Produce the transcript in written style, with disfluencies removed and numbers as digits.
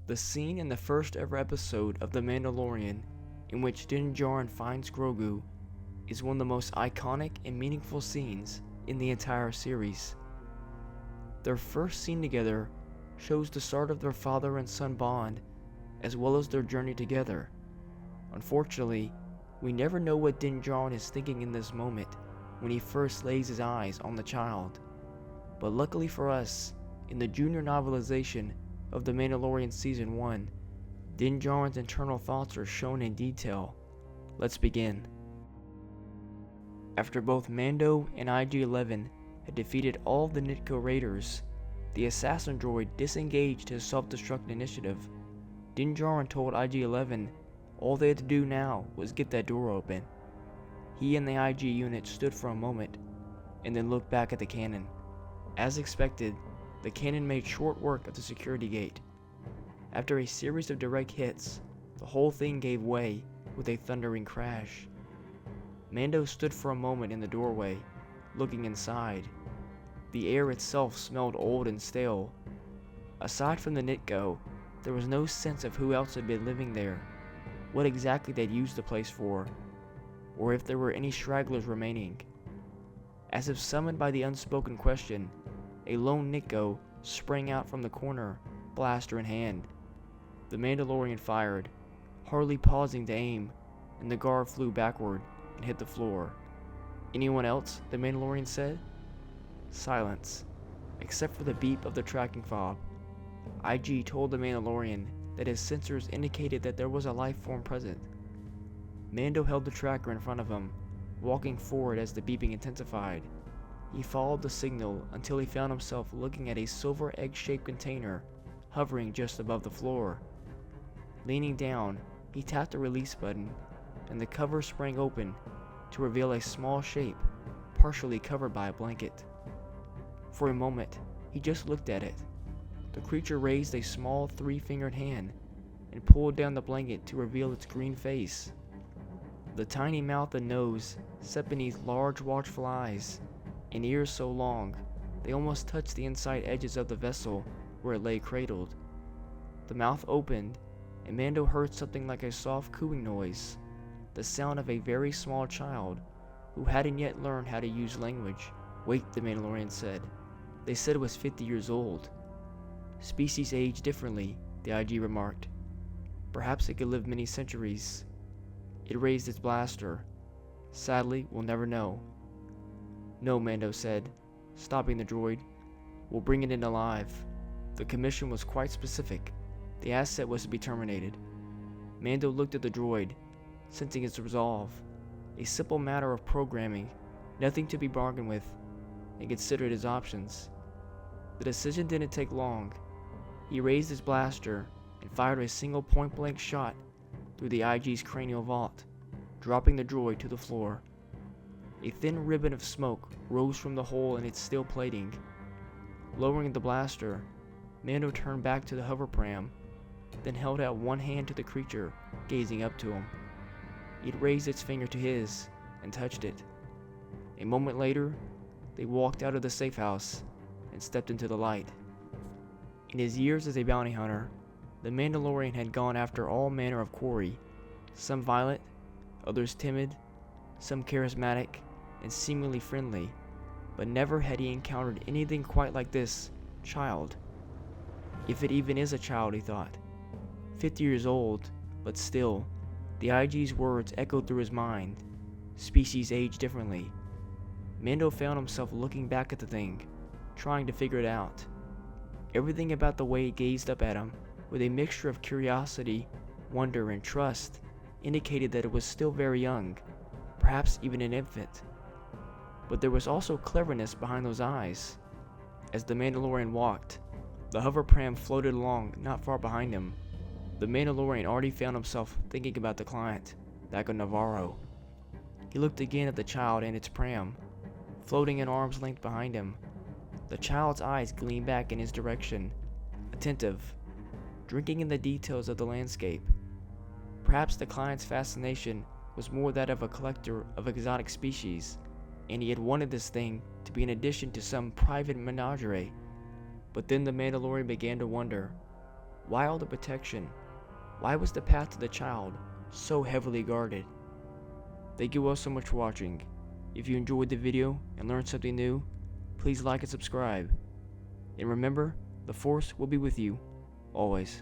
The scene in the first ever episode of The Mandalorian, in which Djarin finds Grogu, is one of the most iconic and meaningful scenes in the entire series. Their first scene together shows the start of their father and son bond, as well as their journey together. Unfortunately, we never know what Djarin is thinking in this moment when he first lays his eyes on the child. But luckily for us, in the junior novelization of The Mandalorian Season 1, Djarin's internal thoughts are shown in detail. Let's begin. After both Mando and IG-11 had defeated all of the Nitko raiders, the assassin droid disengaged his self-destruct initiative. Djarin told IG-11 all they had to do now was get that door open. He and the IG unit stood for a moment, and then looked back at the cannon. As expected, the cannon made short work of the security gate. After a series of direct hits, the whole thing gave way with a thundering crash. Mando stood for a moment in the doorway, looking inside. The air itself smelled old and stale. Aside from the Nitko, there was no sense of who else had been living there, what exactly they'd used the place for, or if there were any stragglers remaining. As if summoned by the unspoken question, a lone Nitko sprang out from the corner, blaster in hand. The Mandalorian fired, hardly pausing to aim, and the guard flew backward and hit the floor. "Anyone else?" the Mandalorian said. Silence, except for the beep of the tracking fob. IG told the Mandalorian that his sensors indicated that there was a life form present. Mando held the tracker in front of him, walking forward as the beeping intensified. He followed the signal until he found himself looking at a silver egg-shaped container hovering just above the floor. Leaning down, he tapped the release button, and the cover sprang open to reveal a small shape partially covered by a blanket. For a moment, he just looked at it. The creature raised a small three-fingered hand and pulled down the blanket to reveal its green face. The tiny mouth and nose set beneath large watchful eyes, and ears so long they almost touched the inside edges of the vessel where it lay cradled. The mouth opened, and Mando heard something like a soft cooing noise, the sound of a very small child who hadn't yet learned how to use language. "Wait," the Mandalorian said. "They said it was 50 years old." "Species age differently," the IG remarked. "Perhaps it could live many centuries." It raised its blaster. "Sadly, we'll never know." "No," Mando said, stopping the droid. "We'll bring it in alive." The commission was quite specific. The asset was to be terminated. Mando looked at the droid, sensing its resolve. A simple matter of programming, nothing to be bargained with, and considered his options. The decision didn't take long. He raised his blaster and fired a single point-blank shot through the IG's cranial vault, dropping the droid to the floor. A thin ribbon of smoke rose from the hole in its steel plating. Lowering the blaster, Mando turned back to the hoverpram, then held out one hand to the creature, gazing up to him. It raised its finger to his and touched it. A moment later, they walked out of the safe house and stepped into the light. In his years as a bounty hunter, the Mandalorian had gone after all manner of quarry, some violent, others timid, some charismatic and seemingly friendly, but never had he encountered anything quite like this child. If it even is a child, he thought. 50 years old, but still, the IG's words echoed through his mind. Species age differently. Mando found himself looking back at the thing, trying to figure it out. Everything about the way it gazed up at him, with a mixture of curiosity, wonder, and trust, indicated that it was still very young, perhaps even an infant. But there was also cleverness behind those eyes. As the Mandalorian walked, the hoverpram floated along not far behind him. The Mandalorian already found himself thinking about the client, back on Navarro. He looked again at the child and its pram, floating an arm's length behind him. The child's eyes gleamed back in his direction, attentive, drinking in the details of the landscape. Perhaps the client's fascination was more that of a collector of exotic species, and he had wanted this thing to be an addition to some private menagerie. But then the Mandalorian began to wonder, Why all the protection? Why was the path to the child so heavily guarded? Thank you all so much for watching. If you enjoyed the video and learned something new, please like and subscribe. And remember, the Force will be with you, always.